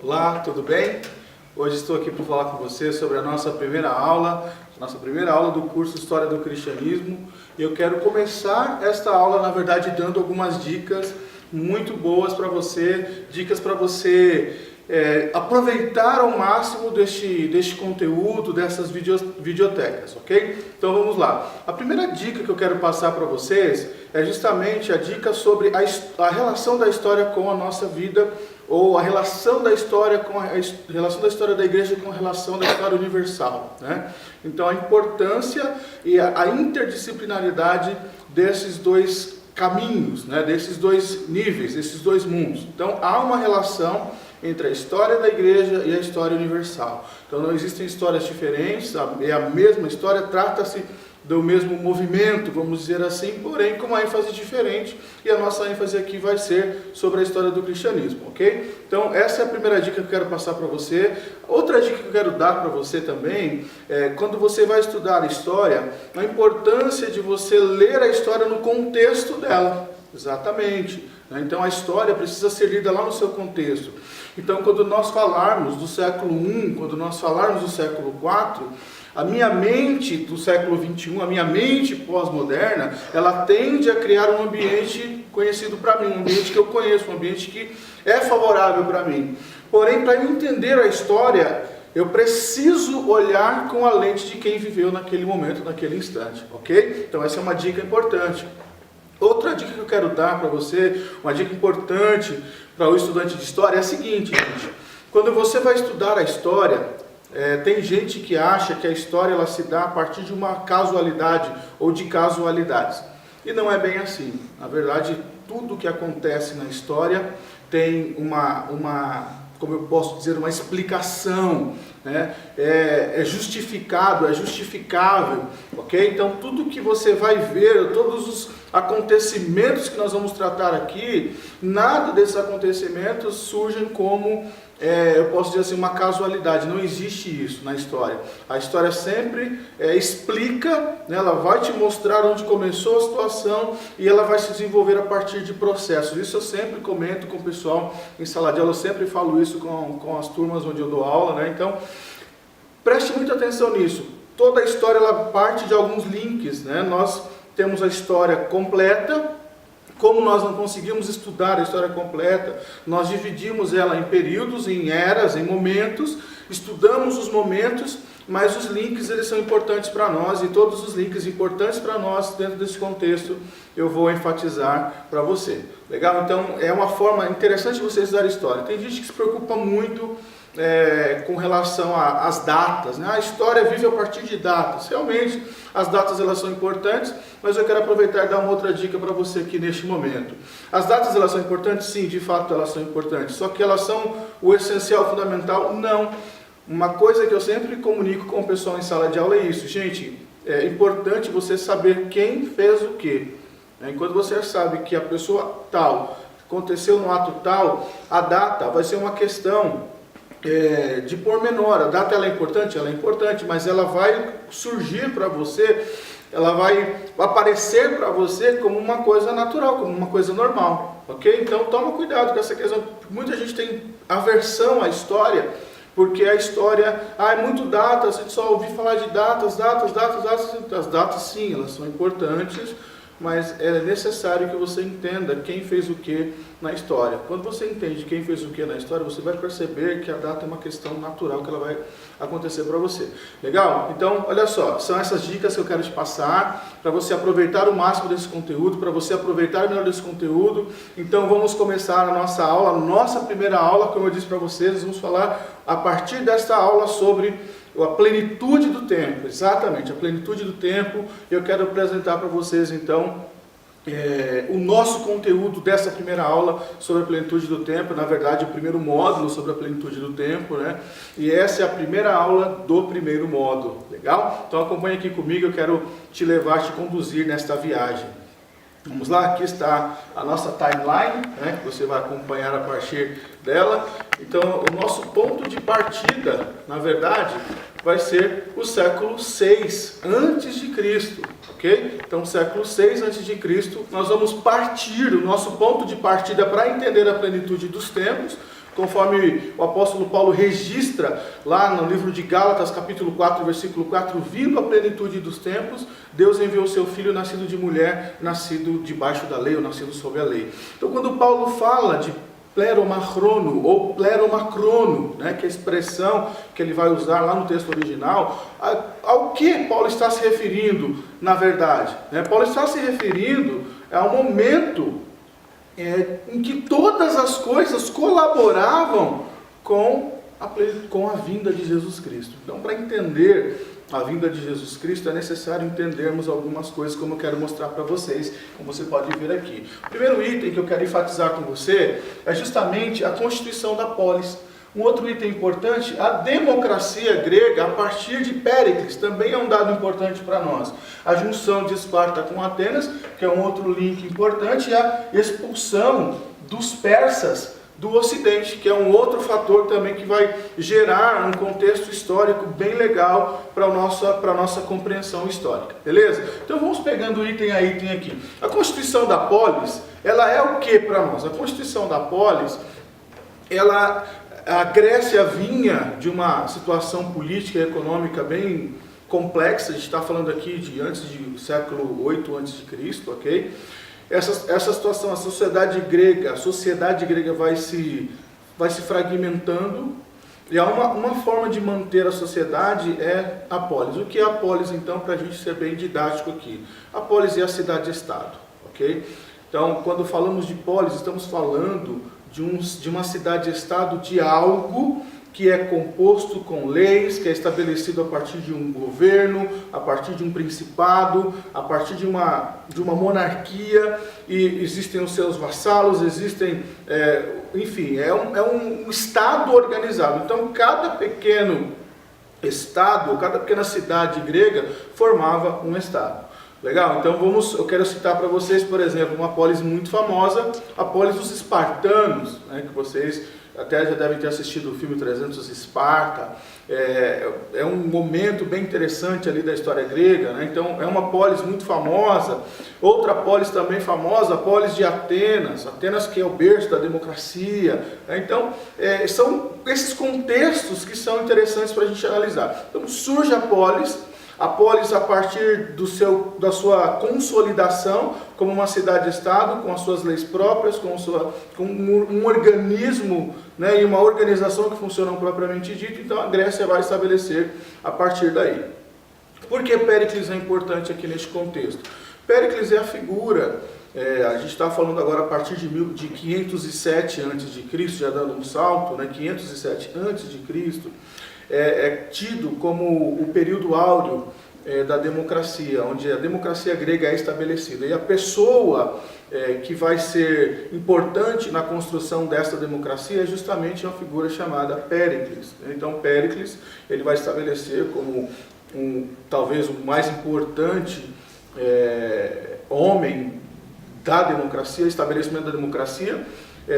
Olá, tudo bem? Hoje estou aqui para falar com você sobre a nossa primeira aula do curso História do Cristianismo. E eu quero começar esta aula, na verdade, dando algumas dicas muito boas para você, dicas para você aproveitar ao máximo deste conteúdo, dessas videotecas, ok? Então vamos lá. A primeira dica que eu quero passar para vocês é justamente a dica sobre a relação da história com a nossa vida, ou a relação da história da igreja com a relação da história universal, né? Então a importância e a interdisciplinaridade desses dois caminhos, né? Desses dois níveis, desses dois mundos. Então há uma relação entre a história da igreja e a história universal. Então não existem histórias diferentes, é a mesma história, trata-se do mesmo movimento, vamos dizer assim, porém com uma ênfase diferente, e a nossa ênfase aqui vai ser sobre a história do cristianismo, ok? Então essa é a primeira dica que eu quero passar para você. Outra dica que eu quero dar para você também é, quando você vai estudar a história, a importância de você ler a história no contexto dela, exatamente, né? Então a história precisa ser lida lá no seu contexto. Então quando nós falarmos do século I, quando nós falarmos do século IV, a minha mente do século XXI, a minha mente pós-moderna, ela tende a criar um ambiente conhecido para mim, um ambiente que eu conheço, um ambiente que é favorável para mim. Porém, para eu entender a história, eu preciso olhar com a lente de quem viveu naquele momento, naquele instante, ok? Então essa é uma dica importante. Outra dica que eu quero dar para você, uma dica importante para o estudante de história é a seguinte, gente. Quando você vai estudar a história, tem gente que acha que a história ela se dá a partir de uma casualidade ou de casualidades. E não é bem assim. Na verdade, tudo que acontece na história tem como eu posso dizer, uma explicação, né? É justificado, é justificável, ok? Então tudo que você vai ver, todos os acontecimentos que nós vamos tratar aqui, nada desses acontecimentos surgem como, eu posso dizer assim, uma casualidade. Não existe isso na história. A história sempre explica, né? Ela vai te mostrar onde começou a situação e ela vai se desenvolver a partir de processos. Isso eu sempre comento com o pessoal em sala de aula, eu sempre falo isso com as turmas onde eu dou aula, né? Então, preste muita atenção nisso. Toda a história ela parte de alguns links, né? Nós temos a história completa. Como nós não conseguimos estudar a história completa, nós dividimos ela em períodos, em eras, em momentos, estudamos os momentos, mas os links eles são importantes para nós, e todos os links importantes para nós dentro desse contexto eu vou enfatizar para você. Legal? Então é uma forma interessante de você estudar história. Tem gente que se preocupa muito com relação às datas, né? A história vive a partir de datas. Realmente, as datas elas são importantes, mas eu quero aproveitar e dar uma outra dica para você aqui neste momento. As datas elas são importantes? Sim, de fato elas são importantes. Só que elas são o essencial, fundamental? Não. Uma coisa que eu sempre comunico com o pessoal em sala de aula é isso. Gente, é importante você saber quem fez o quê. Enquanto você sabe que a pessoa tal aconteceu no ato tal, a data vai ser uma questão de pormenor. A data ela é importante, mas ela vai surgir para você, ela vai aparecer para você como uma coisa natural, como uma coisa normal, ok? Então toma cuidado com essa questão. Muita gente tem aversão à história, porque a história, é muito data, a gente só ouve falar de datas. As datas sim, elas são importantes, mas é necessário que você entenda quem fez o que na história. Quando você entende quem fez o que na história, você vai perceber que a data é uma questão natural que ela vai acontecer para você. Legal? Então, olha só, são essas dicas que eu quero te passar para você aproveitar o máximo desse conteúdo, para você aproveitar melhor desse conteúdo. Então, vamos começar a nossa aula, nossa primeira aula, como eu disse para vocês, nós vamos falar a partir desta aula sobre a plenitude do tempo, exatamente, a plenitude do tempo. Eu quero apresentar para vocês então o nosso conteúdo dessa primeira aula sobre a plenitude do tempo, na verdade o primeiro módulo sobre a plenitude do tempo, né? E essa é a primeira aula do primeiro módulo, legal? Então acompanhe aqui comigo, eu quero te levar, te conduzir nesta viagem. Vamos lá, aqui está a nossa timeline, né, que você vai acompanhar a partir dela. Então, o nosso ponto de partida, na verdade, vai ser o século 6 antes de Cristo, ok? Então, século 6 antes de Cristo, nós vamos partir, o nosso ponto de partida para entender a plenitude dos tempos, Conforme o apóstolo Paulo registra lá no livro de Gálatas, capítulo 4, versículo 4, vindo a plenitude dos tempos, Deus enviou seu filho nascido de mulher, nascido debaixo da lei, ou nascido sob a lei. Então, quando Paulo fala de pleromacrono ou pleromacrono, né, que é a expressão que ele vai usar lá no texto original, ao que Paulo está se referindo, na verdade? Paulo está se referindo ao momento em que todas as coisas colaboravam com a vinda de Jesus Cristo. Então, para entender a vinda de Jesus Cristo, é necessário entendermos algumas coisas, como eu quero mostrar para vocês, como você pode ver aqui. O primeiro item que eu quero enfatizar com você é justamente a constituição da polis. Um outro item importante, a democracia grega a partir de Péricles, também é um dado importante para nós. A junção de Esparta com Atenas, que é um outro link importante, e a expulsão dos persas do Ocidente, que é um outro fator também que vai gerar um contexto histórico bem legal para a nossa compreensão histórica, beleza? Então vamos pegando item a item aqui. A Constituição da Polis, ela é o que para nós? A Constituição da Polis, a Grécia vinha de uma situação política e econômica bem complexa, a gente está falando aqui de antes do século 8 a.C., ok? Essa situação, a sociedade grega vai se fragmentando, e há uma forma de manter a sociedade é a polis. O que é a polis, então, para a gente ser bem didático aqui? A polis é a cidade-estado, ok? Então, quando falamos de polis, estamos falando de uma cidade-estado, de algo que é composto com leis, que é estabelecido a partir de um governo, a partir de um principado, a partir de uma monarquia, e existem os seus vassalos, enfim, é um estado organizado. Então, cada pequeno estado, cada pequena cidade grega formava um estado. Legal? Então eu quero citar para vocês, por exemplo, uma polis muito famosa, a polis dos espartanos, né, que vocês até já devem ter assistido o filme 300 Esparta. É um momento bem interessante ali da história grega, né? Então é uma polis muito famosa. Outra polis também famosa, a polis de Atenas, que é o berço da democracia, né? Então são esses contextos que são interessantes para a gente analisar. Então surge a polis a partir da sua consolidação como uma cidade-estado, com as suas leis próprias, com um organismo, né, e uma organização que funcionam propriamente dito. Então a Grécia vai estabelecer a partir daí. Por que Péricles é importante aqui neste contexto? Péricles é a figura, a gente está falando agora a partir de 507 a.C., já dando um salto, né, 507 a.C., é tido como o período áureo da democracia, onde a democracia grega é estabelecida. E a pessoa que vai ser importante na construção desta democracia é justamente uma figura chamada Péricles. Então Péricles ele vai estabelecer como talvez o mais importante homem da democracia, estabelecimento da democracia.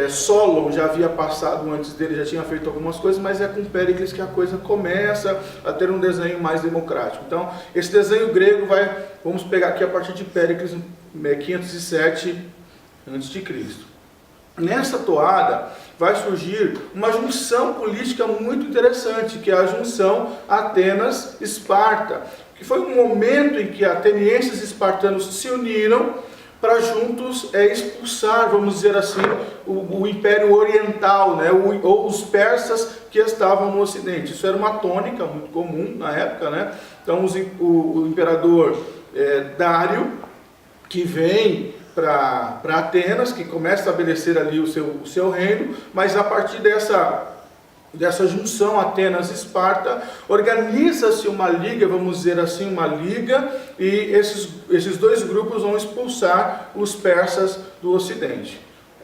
Solon já havia passado antes dele, já tinha feito algumas coisas, mas é com Péricles que a coisa começa a ter um desenho mais democrático. Então, esse desenho grego vamos pegar aqui a partir de Péricles, 507 a.C. Nessa toada vai surgir uma junção política muito interessante, que é a junção Atenas-Esparta, que foi um momento em que atenienses e espartanos se uniram para juntos expulsar, vamos dizer assim, o Império Oriental, né, ou os persas que estavam no Ocidente. Isso era uma tônica muito comum na época, né? Então o imperador Dário, que vem para Atenas, que começa a estabelecer ali o seu reino, mas a partir dessa junção Atenas-Esparta, organiza-se uma liga, vamos dizer assim, e esses dois grupos vão expulsar os persas do Ocidente.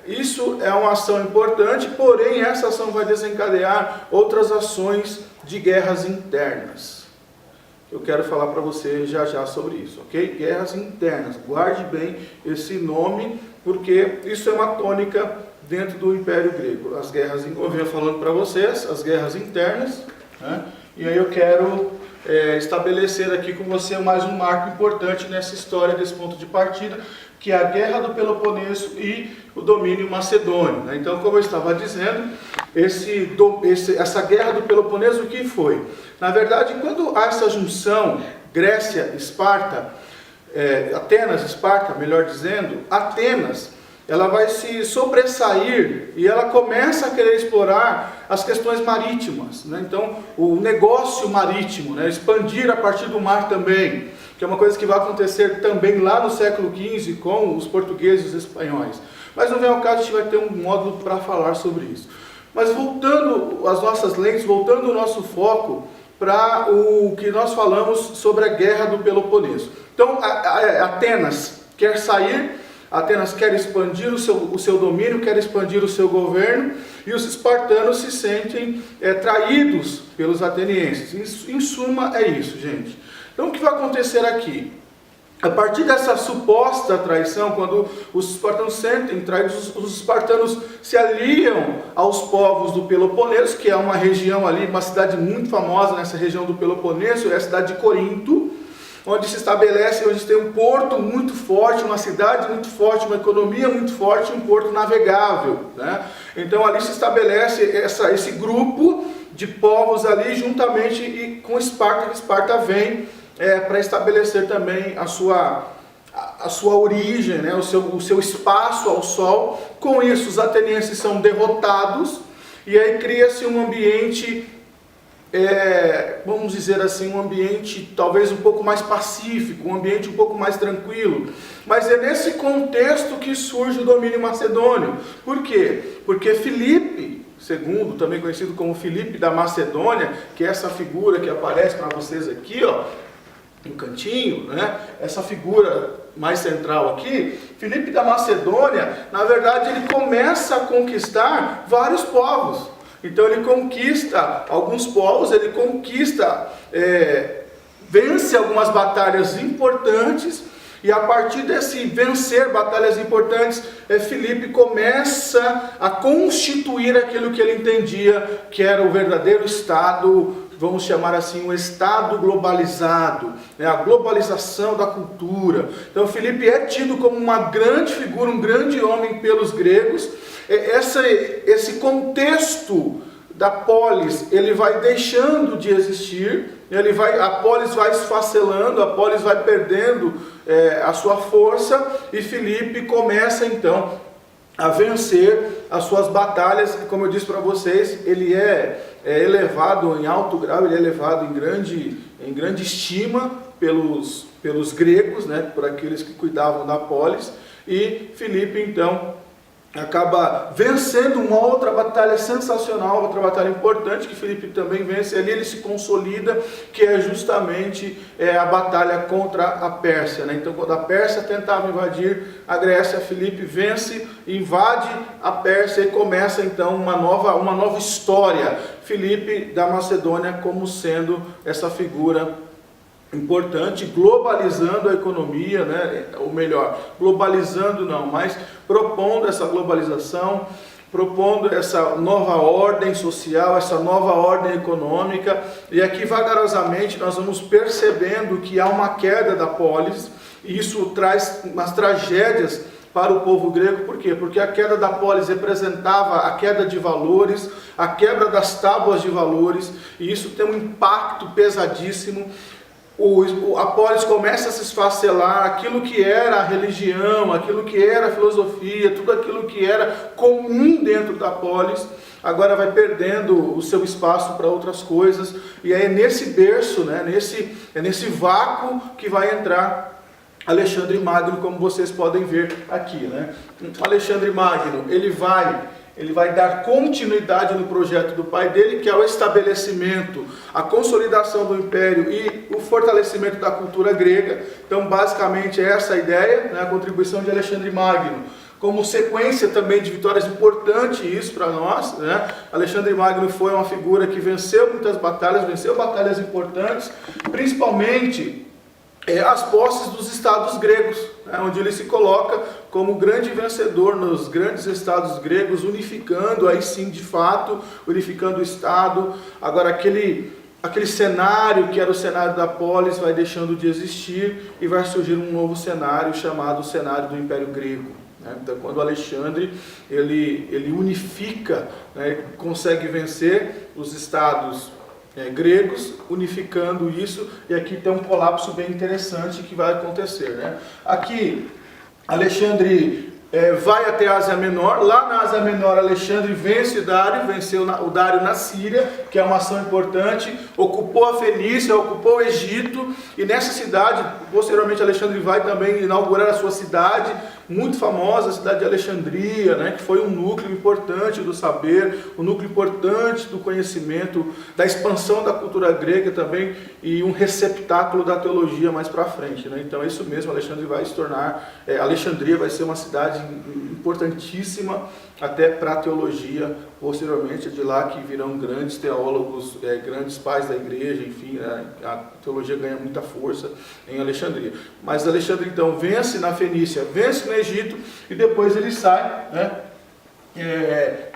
Isso é uma ação importante, porém essa ação vai desencadear outras ações de guerras internas. Eu quero falar para você já sobre isso, ok? Guerras internas, guarde bem esse nome, porque isso é uma tônica dentro do Império Grego. As guerras, eu venho falando para vocês, as guerras internas, né? E aí eu quero estabelecer aqui com você mais um marco importante nessa história, desse ponto de partida, que é a Guerra do Peloponeso e o domínio macedônio. Então, como eu estava dizendo, essa Guerra do Peloponeso, o que foi? Na verdade, quando há essa junção Grécia, Esparta, Atenas, Esparta, melhor dizendo, Atenas, ela vai se sobressair e ela começa a querer explorar as questões marítimas, né? Então, o negócio marítimo, né? Expandir a partir do mar também, que é uma coisa que vai acontecer também lá no século XV com os portugueses e os espanhóis. Mas não vem ao caso, a gente vai ter um módulo para falar sobre isso. Mas voltando às nossas lentes, voltando o nosso foco para o que nós falamos sobre a Guerra do Peloponeso. Então, Atenas quer sair, Atenas quer expandir o seu domínio, quer expandir o seu governo, e os espartanos se sentem traídos pelos atenienses. Em suma, é isso, gente. Então, o que vai acontecer aqui? A partir dessa suposta traição, quando os espartanos se sentem traídos, os espartanos se aliam aos povos do Peloponeso, que é uma região ali, uma cidade muito famosa nessa região do Peloponeso, é a cidade de Corinto, onde se estabelece, onde tem um porto muito forte, uma cidade muito forte, uma economia muito forte, um porto navegável, né? Então ali se estabelece esse grupo de povos ali juntamente com Esparta, que Esparta vem para estabelecer também a sua origem, né? o seu espaço ao sol. Com isso os atenienses são derrotados e aí cria-se um ambiente, vamos dizer assim, um ambiente talvez um pouco mais pacífico, um ambiente um pouco mais tranquilo. Mas é nesse contexto que surge o domínio macedônio. Por quê? Porque Filipe II, também conhecido como Filipe da Macedônia, que é essa figura que aparece para vocês aqui, ó, no cantinho, né? Essa figura mais central aqui, Filipe da Macedônia, na verdade ele começa a conquistar vários povos. Então ele conquista alguns povos, ele conquista, vence algumas batalhas importantes, e a partir desse vencer batalhas importantes, Filipe começa a constituir aquilo que ele entendia que era o verdadeiro Estado, vamos chamar assim, um Estado globalizado, né? A globalização da cultura. Então Filipe é tido como uma grande figura, um grande homem pelos gregos. Esse contexto da polis, ele vai deixando de existir, a polis vai esfacelando, a polis vai perdendo a sua força, e Filipe começa então a vencer as suas batalhas. Como eu disse para vocês, ele é elevado em alto grau, ele é elevado em grande estima pelos gregos, né, por aqueles que cuidavam da polis, e Filipe então acaba vencendo uma outra batalha sensacional, outra batalha importante que Filipe também vence. Ali ele se consolida, que é justamente a batalha contra a Pérsia, né? Então, quando a Pérsia tentava invadir a Grécia, Filipe vence, invade a Pérsia e começa então uma nova história. Filipe da Macedônia como sendo essa figura importante, globalizando a economia, né? Ou melhor, globalizando não, mas propondo essa globalização, propondo essa nova ordem social, essa nova ordem econômica. E aqui vagarosamente nós vamos percebendo que há uma queda da polis, e isso traz umas tragédias para o povo grego. Por quê? Porque a queda da polis representava a queda de valores, a quebra das tábuas de valores, e isso tem um impacto pesadíssimo. A polis começa a se esfacelar, aquilo que era a religião, aquilo que era a filosofia, tudo aquilo que era comum dentro da polis, agora vai perdendo o seu espaço para outras coisas, e é nesse berço, né, nesse vácuo que vai entrar Alexandre Magno, como vocês podem ver aqui, né? Alexandre Magno, ele vai dar continuidade no projeto do pai dele, que é o estabelecimento, a consolidação do império e o fortalecimento da cultura grega. Então, basicamente, essa é a ideia, né? A contribuição de Alexandre Magno. Como sequência também de vitórias, importante isso para nós, né? Alexandre Magno foi uma figura que venceu muitas batalhas, venceu batalhas importantes, principalmente as posses dos estados gregos, né, onde ele se coloca como grande vencedor nos grandes estados gregos, unificando aí sim de fato, unificando o estado. Agora aquele cenário que era o cenário da polis vai deixando de existir e vai surgir um novo cenário chamado cenário do Império Grego. Então, quando Alexandre ele unifica, né, consegue vencer os estados gregos, unificando isso, e aqui tem um colapso bem interessante que vai acontecer. Né? Aqui, Alexandre vai até a Ásia Menor. Lá na Ásia Menor, Alexandre vence Dário, venceu o Dário na Síria, que é uma ação importante, ocupou a Fenícia, ocupou o Egito, e nessa cidade, posteriormente Alexandre vai também inaugurar a sua cidade, muito famosa, a cidade de Alexandria, né, que foi um núcleo importante do saber, um núcleo importante do conhecimento, da expansão da cultura grega também, e um receptáculo da teologia mais para frente. Né? Então é isso mesmo, Alexandre vai se tornar, Alexandria vai ser uma cidade importantíssima até para a teologia, posteriormente é de lá que virão grandes teólogos, grandes pais da igreja, enfim, a teologia ganha muita força em Alexandria. Mas Alexandre então vence na Fenícia, vence no Egito, e depois ele sai, né,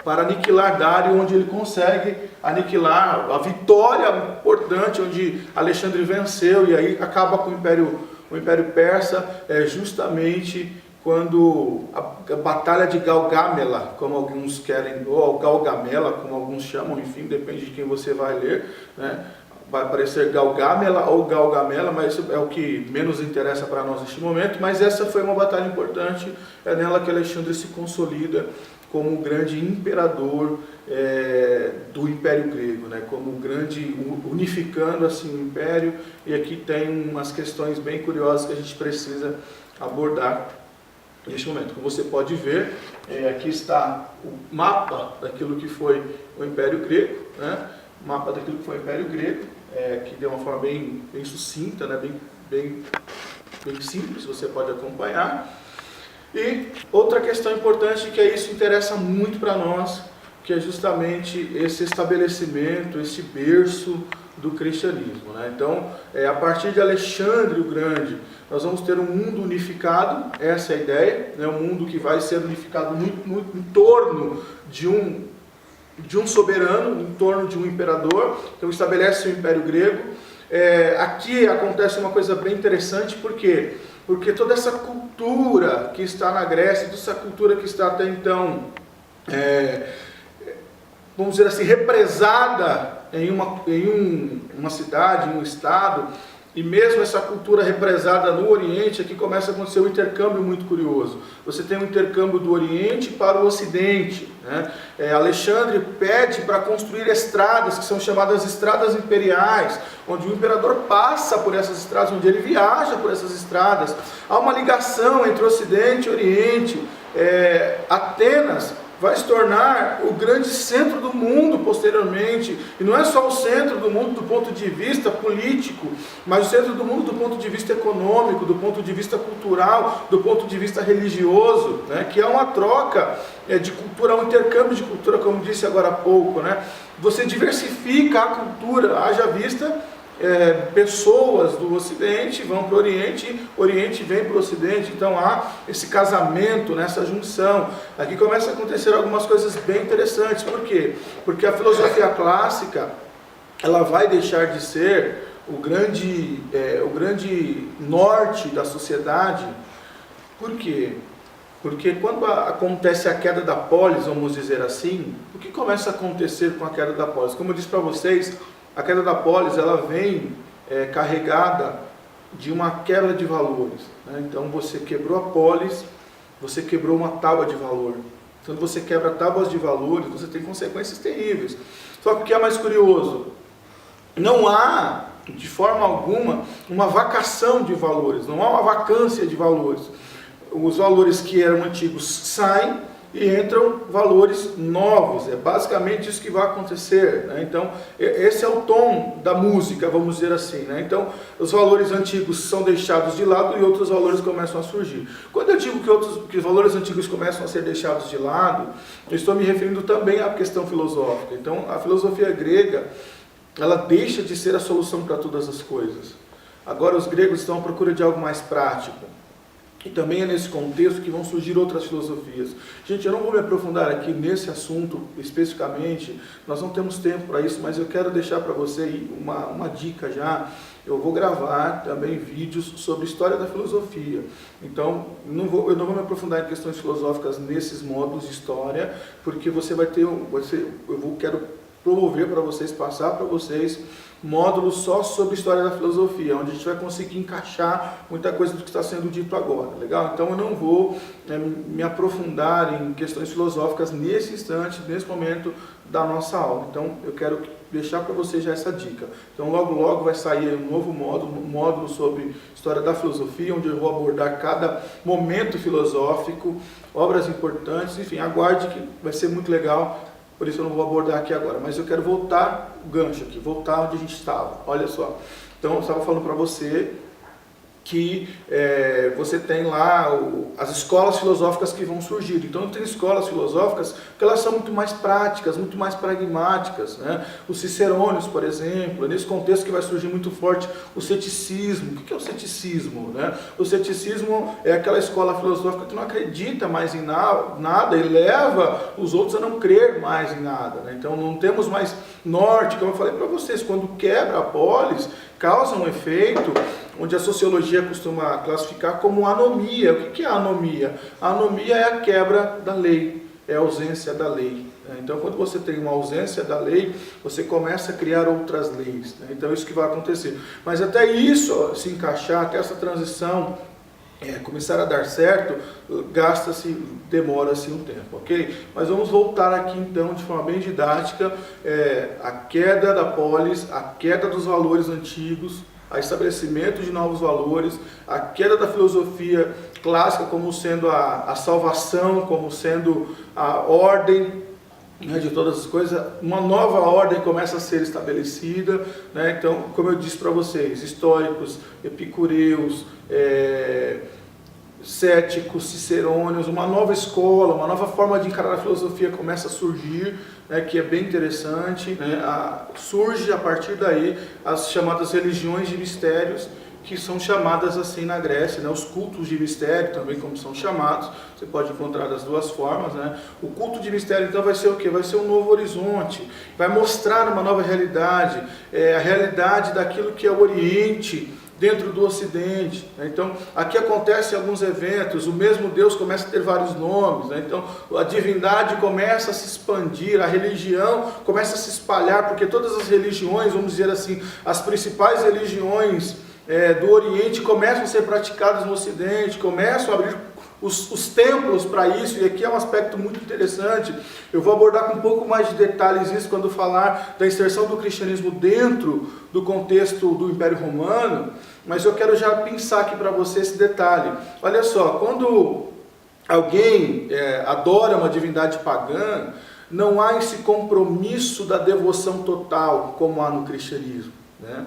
para aniquilar Dário, onde ele consegue aniquilar a vitória importante, onde Alexandre venceu, e aí acaba com o Império Persa, justamente quando a Batalha de Galgamela, como alguns querem, ou Galgamela, como alguns chamam, enfim, depende de quem você vai ler, né? Vai aparecer Galgamela ou Galgamela, mas isso é o que menos interessa para nós neste momento. Mas essa foi uma batalha importante, é nela que Alexandre se consolida como o grande imperador do Império Grego, né? Como o grande, unificando assim o Império. E aqui tem umas questões bem curiosas que a gente precisa abordar neste momento. Como você pode ver, aqui está o mapa daquilo que foi o Império Grego, né? O mapa daquilo que foi o Império Grego, que de uma forma bem sucinta, né? bem simples, você pode acompanhar. E outra questão importante, que isso interessa muito para nós, que é justamente esse estabelecimento, esse berço do cristianismo. Né? Então, a partir de Alexandre o Grande, nós vamos ter um mundo unificado, essa é a ideia, né? Um mundo que vai ser unificado em torno de um soberano, em torno de um imperador, então estabelece o Império Grego. Aqui acontece uma coisa bem interessante, por quê? Porque toda essa cultura que está na Grécia, toda essa cultura que está até então, vamos dizer assim, represada em uma cidade, em um estado, e mesmo essa cultura represada no Oriente, aqui começa a acontecer um intercâmbio muito curioso. Você tem um intercâmbio do Oriente para o Ocidente. Né? Alexandre pede para construir estradas, que são chamadas estradas imperiais, onde o imperador passa por essas estradas, onde ele viaja por essas estradas. Há uma ligação entre Ocidente e Oriente. Atenas vai se tornar o grande centro do mundo posteriormente, e não é só o centro do mundo do ponto de vista político, mas o centro do mundo do ponto de vista econômico, do ponto de vista cultural, do ponto de vista religioso, né? Que é uma troca de cultura, um intercâmbio de cultura, como disse agora há pouco, né? Você diversifica a cultura, haja vista pessoas do Ocidente vão para o Oriente, Oriente vem para o Ocidente, então há esse casamento, nessa junção. Aqui começa a acontecer algumas coisas bem interessantes. Por quê? Porque a filosofia clássica, ela vai deixar de ser o grande norte da sociedade. Por quê? Porque quando acontece a queda da polis, vamos dizer assim, o que começa a acontecer com a queda da polis? Como eu disse para vocês, a queda da polis, ela vem carregada de uma quebra de valores. Né? Então você quebrou a polis, você quebrou uma tábua de valor. Quando você quebra tábuas de valores, você tem consequências terríveis. Só que o que é mais curioso? Não há, de forma alguma, uma vacação de valores, não há uma vacância de valores. Os valores que eram antigos saem e entram valores novos. É basicamente isso que vai acontecer. Né? Então, esse é o tom da música, vamos dizer assim. Né? Então, os valores antigos são deixados de lado e outros valores começam a surgir. Quando eu digo que os valores antigos começam a ser deixados de lado, eu estou me referindo também à questão filosófica. Então, a filosofia grega, ela deixa de ser a solução para todas as coisas. Agora, os gregos estão à procura de algo mais prático. E também é nesse contexto que vão surgir outras filosofias. Gente, eu não vou me aprofundar aqui nesse assunto especificamente, nós não temos tempo para isso, mas eu quero deixar para você uma dica já. Eu vou gravar também vídeos sobre história da filosofia. Então, eu não vou me aprofundar em questões filosóficas nesses módulos de história, porque você vai ter, quero promover para vocês, passar para vocês módulos só sobre história da filosofia, onde a gente vai conseguir encaixar muita coisa do que está sendo dito agora, legal? Então eu não vou me aprofundar em questões filosóficas nesse instante, nesse momento da nossa aula. Então eu quero deixar para vocês já essa dica. Então logo logo vai sair um novo módulo, um módulo sobre história da filosofia, onde eu vou abordar cada momento filosófico, obras importantes, enfim, aguarde que vai ser muito legal. Por isso eu não vou abordar aqui agora, mas eu quero voltar o gancho aqui, voltar onde a gente estava. Olha só, então eu estava falando para você que você tem lá as escolas filosóficas que vão surgir. Então tem escolas filosóficas que elas são muito mais práticas, muito mais pragmáticas, né? Os cicerônios, por exemplo, é nesse contexto que vai surgir muito forte o ceticismo. O que é o ceticismo, né? O ceticismo é aquela escola filosófica que não acredita mais em nada e leva os outros a não crer mais em nada, né? Então não temos mais norte, como eu falei para vocês, quando quebra a polis, causa um efeito onde a sociologia costuma classificar como anomia. O que é a anomia? A anomia é a quebra da lei, é a ausência da lei. Então, quando você tem uma ausência da lei, você começa a criar outras leis. Então, é isso que vai acontecer. Mas até isso se encaixar, até essa transição começar a dar certo, demora-se um tempo, ok? Mas vamos voltar aqui então de forma bem didática, a queda da polis, a queda dos valores antigos, a estabelecimento de novos valores, a queda da filosofia clássica como sendo a salvação, como sendo a ordem, né, de todas as coisas. Uma nova ordem começa a ser estabelecida, né? Então, como eu disse para vocês, estoicos, epicureus, céticos, cicerônios, uma nova escola, uma nova forma de encarar a filosofia começa a surgir, né, que é bem interessante, né? Surge a partir daí as chamadas religiões de mistérios, que são chamadas assim na Grécia, né? Os cultos de mistério também, como são chamados, você pode encontrar das duas formas, né? O culto de mistério então vai ser o quê? Vai ser um novo horizonte, vai mostrar uma nova realidade, a realidade daquilo que é o Oriente dentro do Ocidente, né? Então aqui acontecem alguns eventos, o mesmo Deus começa a ter vários nomes, né? Então a divindade começa a se expandir, a religião começa a se espalhar, porque todas as religiões, vamos dizer assim, as principais religiões do Oriente começam a ser praticadas no Ocidente, começam a abrir os templos para isso, e aqui é um aspecto muito interessante. Eu vou abordar com um pouco mais de detalhes isso quando falar da inserção do cristianismo dentro do contexto do Império Romano, mas eu quero já pensar aqui para você esse detalhe. Olha só, quando alguém adora uma divindade pagã, não há esse compromisso da devoção total como há no cristianismo, né?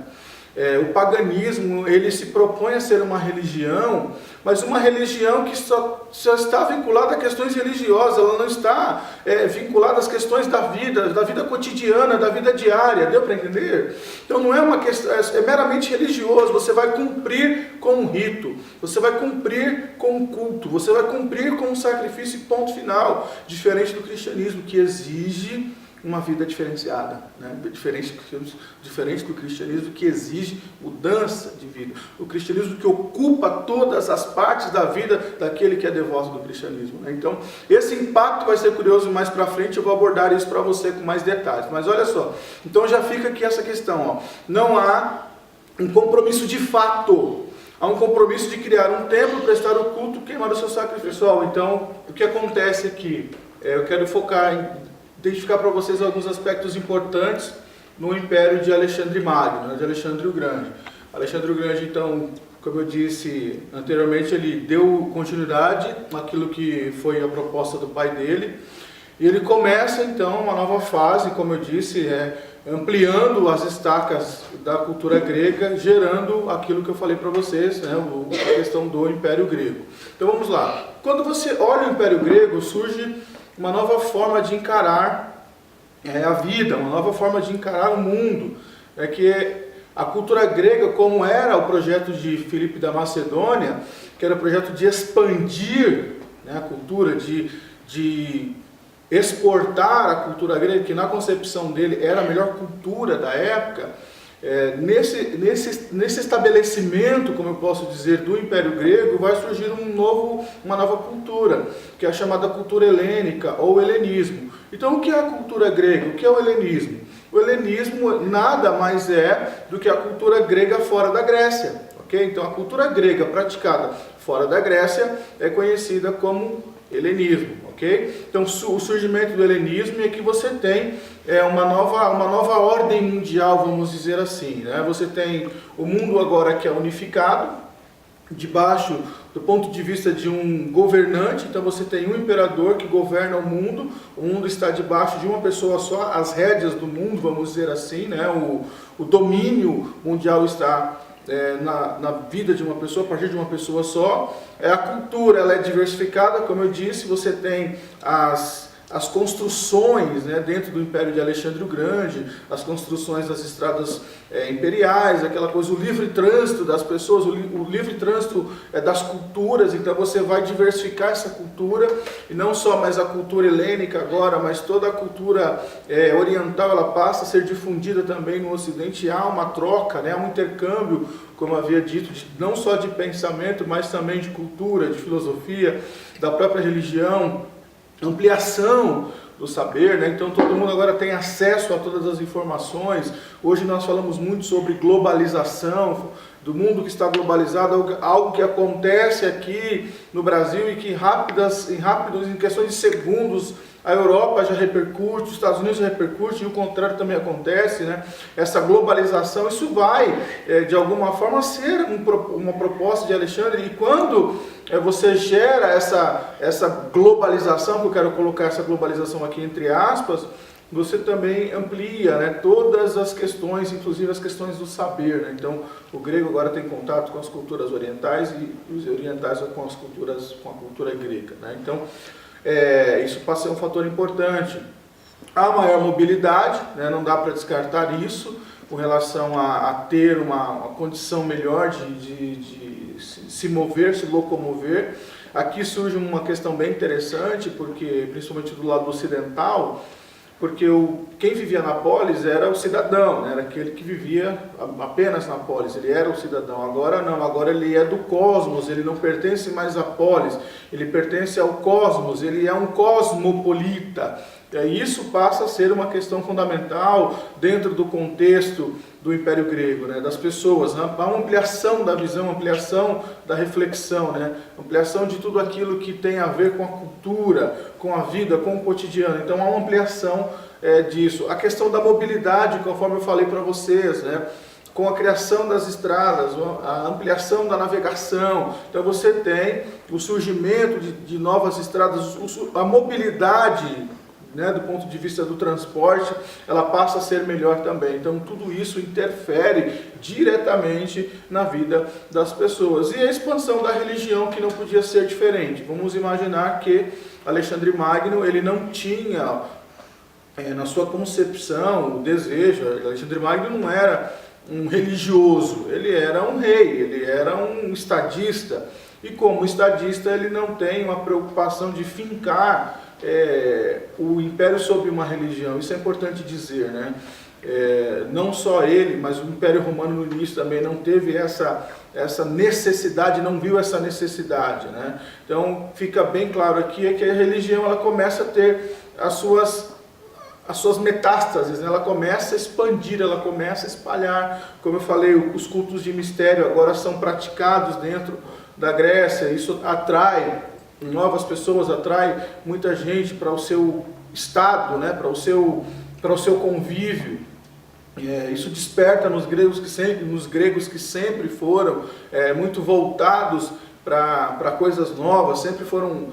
O paganismo, ele se propõe a ser uma religião, mas uma religião que só está vinculada a questões religiosas, ela não está vinculada às questões da vida cotidiana, da vida diária, deu para entender? Então não é uma questão, é meramente religioso, você vai cumprir com um rito, você vai cumprir com um culto, você vai cumprir com um sacrifício e ponto final, diferente do cristianismo, que exige uma vida diferenciada, né? Diferente do cristianismo, que exige mudança de vida. O cristianismo que ocupa todas as partes da vida daquele que é devoto do cristianismo, né? Então, esse impacto vai ser curioso mais para frente, eu vou abordar isso para você com mais detalhes. Mas olha só, então já fica aqui essa questão, ó. Não há um compromisso de fato, há um compromisso de criar um templo, prestar o culto, queimar o seu sacrifício. Pessoal, então, o que acontece aqui? Eu quero identificar para vocês alguns aspectos importantes no Império de Alexandre Magno, né, de Alexandre o Grande. Alexandre o Grande, então, como eu disse anteriormente, ele deu continuidade àquilo que foi a proposta do pai dele, e ele começa então uma nova fase, como eu disse, ampliando as estacas da cultura grega, gerando aquilo que eu falei para vocês, né, a questão do Império Grego. Então vamos lá. Quando você olha o Império Grego, surge uma nova forma de encarar a vida, uma nova forma de encarar o mundo, que a cultura grega, como era o projeto de Filipe da Macedônia, que era o projeto de expandir, né, a cultura, de exportar a cultura grega, que na concepção dele era a melhor cultura da época. Nesse estabelecimento, como eu posso dizer, do Império Grego, vai surgir uma nova cultura, que é a chamada cultura helênica ou helenismo. Então, o que é a cultura grega? O que é o helenismo? O helenismo nada mais é do que a cultura grega fora da Grécia. Okay? Então, a cultura grega praticada fora da Grécia é conhecida como helenismo. Okay? Então, o surgimento do helenismo é que você tem uma nova ordem mundial, vamos dizer assim. Né? Você tem o mundo agora que é unificado, debaixo do ponto de vista de um governante. Então você tem um imperador que governa o mundo está debaixo de uma pessoa só, as rédeas do mundo, vamos dizer assim, né? O domínio mundial está na vida de uma pessoa, a partir de uma pessoa só. A cultura, ela é diversificada, como eu disse, você tem as construções, né, dentro do Império de Alexandre o Grande, as construções das estradas imperiais, aquela coisa, o livre trânsito das pessoas, o livre trânsito das culturas. Então você vai diversificar essa cultura, e não só mais a cultura helênica agora, mas toda a cultura oriental, ela passa a ser difundida também no Ocidente. Há uma troca, né, há um intercâmbio, como havia dito, não só de pensamento, mas também de cultura, de filosofia, da própria religião, ampliação do saber, né? Então todo mundo agora tem acesso a todas as informações. Hoje nós falamos muito sobre globalização, do mundo que está globalizado, algo que acontece aqui no Brasil e que em questões de segundos, a Europa já repercute, os Estados Unidos já repercute, e o contrário também acontece, né? Essa globalização, isso vai, de alguma forma, ser uma proposta de Alexandre. E quando você gera essa globalização, que eu quero colocar essa globalização aqui entre aspas, você também amplia, né, todas as questões, inclusive as questões do saber. Né? Então, o grego agora tem contato com as culturas orientais e os orientais com a cultura grega. Né? Então, isso passa a ser um fator importante. Há maior mobilidade, né? Não dá para descartar isso, com relação a ter uma condição melhor de se mover, se locomover. Aqui surge uma questão bem interessante, porque principalmente do lado ocidental, porque quem vivia na polis era o cidadão, né? Era aquele que vivia apenas na polis, ele era o cidadão. Agora não, agora ele é do cosmos, ele não pertence mais à polis, ele pertence ao cosmos, ele é um cosmopolita. E isso passa a ser uma questão fundamental dentro do contexto do Império Grego, né? Das pessoas, né? Há uma ampliação da visão, ampliação da reflexão, né? Ampliação de tudo aquilo que tem a ver com a cultura, com a vida, com o cotidiano. Então há uma ampliação disso. A questão da mobilidade, conforme eu falei para vocês, né? Com a criação das estradas, a ampliação da navegação. Então você tem o surgimento de novas estradas, a mobilidade, né, do ponto de vista do transporte, ela passa a ser melhor também. Então tudo isso interfere diretamente na vida das pessoas. E a expansão da religião, que não podia ser diferente. Vamos imaginar que Alexandre Magno, ele não tinha na sua concepção o desejo. Alexandre Magno não era um religioso, ele era um rei, ele era um estadista. E como estadista, ele não tem uma preocupação de fincar o império sobre uma religião. Isso é importante dizer, né? Não só ele, mas o Império Romano no início também não teve essa necessidade, não viu essa necessidade, né? Então fica bem claro aqui que a religião, ela começa a ter as suas metástases, né? Ela começa a expandir, ela começa a espalhar. Como eu falei, os cultos de mistério agora são praticados dentro da Grécia. Isso atrai novas pessoas, atrai muita gente para o seu estado, né? Para o seu convívio. Isso desperta nos gregos que sempre foram muito voltados para coisas novas, sempre foram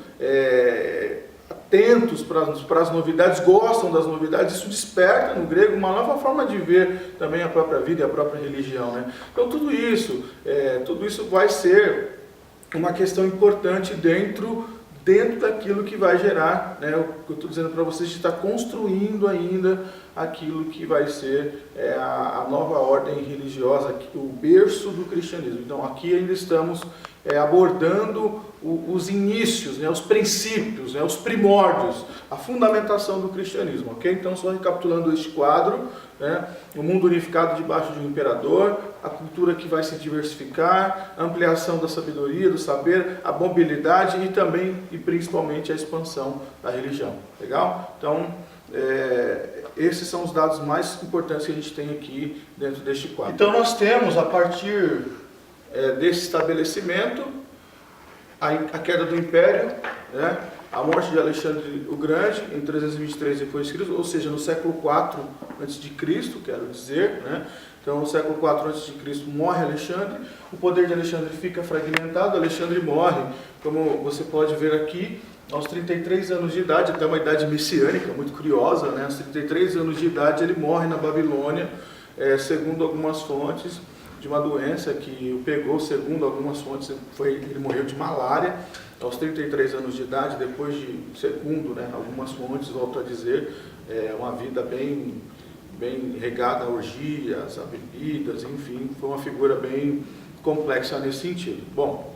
atentos para as novidades, gostam das novidades. Isso desperta no grego uma nova forma de ver também a própria vida e a própria religião, né? Então tudo isso vai ser uma questão importante dentro dentro daquilo que vai gerar, né, o que eu estou dizendo para vocês, está construindo ainda aquilo que vai ser a nova ordem religiosa, o berço do cristianismo. Então aqui ainda estamos abordando os inícios, né, os princípios, né, os primórdios, a fundamentação do cristianismo. Ok? Então, só recapitulando este quadro, né, o mundo unificado debaixo de um imperador, a cultura que vai se diversificar, a ampliação da sabedoria, do saber, a mobilidade e também e principalmente a expansão da religião. Legal? Então, esses são os dados mais importantes que a gente tem aqui dentro deste quadro. Então, nós temos, a partir desse estabelecimento, a queda do Império, né, a morte de Alexandre o Grande em 323 d.C., ou seja, no século IV a.C., quero dizer, né? Então, no século IV a.C. morre Alexandre, o poder de Alexandre fica fragmentado, Alexandre morre, como você pode ver aqui, aos 33 anos de idade, até uma idade messiânica, muito curiosa, né? Aos 33 anos de idade ele morre na Babilônia, segundo algumas fontes, de uma doença que o pegou, segundo algumas fontes, ele morreu de malária, aos 33 anos de idade, depois de, segundo, né, algumas fontes, volto a dizer, uma vida bem regada a orgias, a bebidas, enfim, foi uma figura bem complexa nesse sentido. Bom,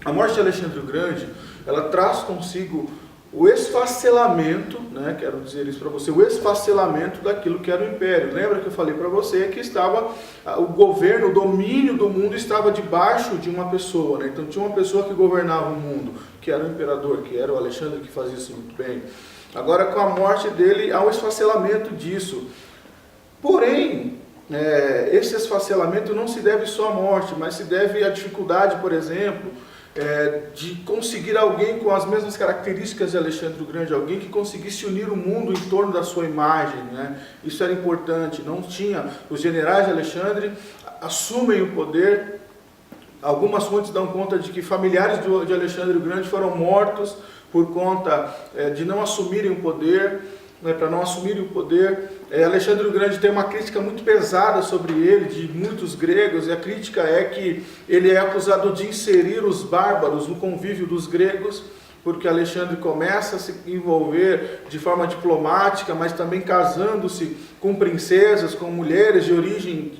a morte de Alexandre o Grande, ela traz consigo o esfacelamento, né, quero dizer isso para você, o esfacelamento daquilo que era o Império. Lembra que eu falei para você que estava, o governo, o domínio do mundo estava debaixo de uma pessoa, né? Então tinha uma pessoa que governava o mundo, que era o imperador, que era o Alexandre, que fazia isso muito bem. Agora, com a morte dele, há um esfacelamento disso. Porém, esse esfacelamento não se deve só à morte, mas se deve à dificuldade, por exemplo, de conseguir alguém com as mesmas características de Alexandre o Grande, alguém que conseguisse unir o mundo em torno da sua imagem, né? Isso era importante. Não tinha, os generais de Alexandre assumem o poder. Algumas fontes dão conta de que familiares de Alexandre o Grande foram mortos por conta de não assumirem o poder, né, para não assumirem o poder. Alexandre o Grande tem uma crítica muito pesada sobre ele, de muitos gregos, e a crítica é que ele é acusado de inserir os bárbaros no convívio dos gregos, porque Alexandre começa a se envolver de forma diplomática, mas também casando-se com princesas, com mulheres de origem,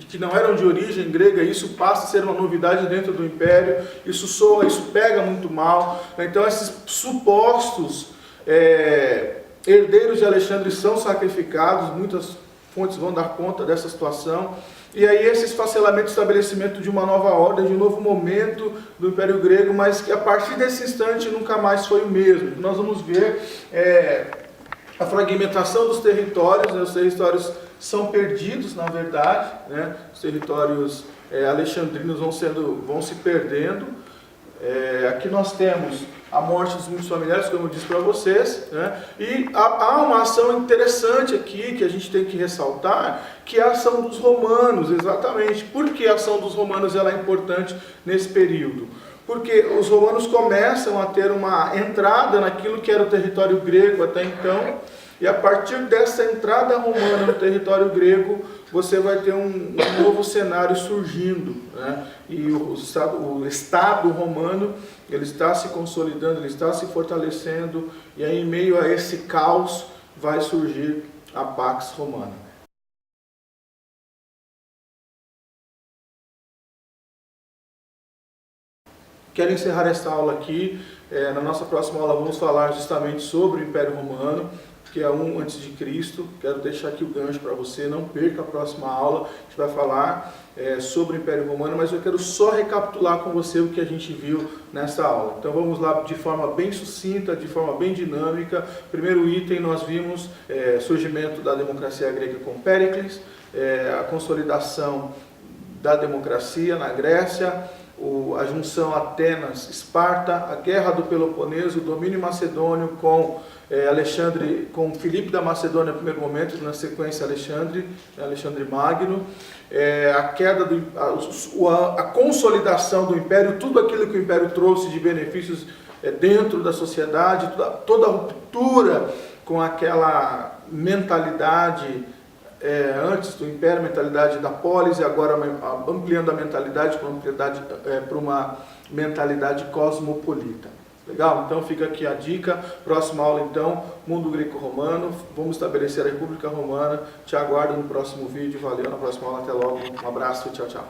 que não eram de origem grega. Isso passa a ser uma novidade dentro do Império, isso pega muito mal. Então esses supostos herdeiros de Alexandre são sacrificados, muitas fontes vão dar conta dessa situação, e aí esse esfacelamento, estabelecimento de uma nova ordem, de um novo momento do Império Grego, mas que a partir desse instante nunca mais foi o mesmo. Nós vamos ver a fragmentação dos territórios, né? Os territórios são perdidos, na verdade, né? Os territórios alexandrinos vão se perdendo. Aqui nós temos a morte dos muitos familiares, como eu disse para vocês, né? E há uma ação interessante aqui que a gente tem que ressaltar, que é a ação dos romanos, exatamente. Por que a ação dos romanos ela é importante nesse período? Porque os romanos começam a ter uma entrada naquilo que era o território grego até então, e a partir dessa entrada romana no território grego, você vai ter um novo cenário surgindo, né? E o Estado romano, ele está se consolidando, ele está se fortalecendo, e aí em meio a esse caos vai surgir a Pax Romana. Quero encerrar esta aula aqui. Na nossa próxima aula vamos falar justamente sobre o Império Romano, que é 1 a.C. Quero deixar aqui o gancho para você, não perca a próxima aula. A gente vai falar sobre o Império Romano, mas eu quero só recapitular com você o que a gente viu nessa aula. Então vamos lá de forma bem sucinta, de forma bem dinâmica. Primeiro item, nós vimos surgimento da democracia grega com Péricles, a consolidação da democracia na Grécia, a junção Atenas-Esparta, a guerra do Peloponeso, o domínio macedônio com Alexandre, com Filipe da Macedônia no primeiro momento, na sequência Alexandre Magno, a queda a consolidação do Império, tudo aquilo que o Império trouxe de benefícios dentro da sociedade, toda a ruptura com aquela mentalidade antes do Império, mentalidade da polis, e agora ampliando a mentalidade para uma mentalidade cosmopolita. Legal? Então fica aqui a dica. Próxima aula então, mundo greco-romano. Vamos estabelecer a República Romana. Te aguardo no próximo vídeo. Valeu, na próxima aula. Até logo. Um abraço e tchau, tchau.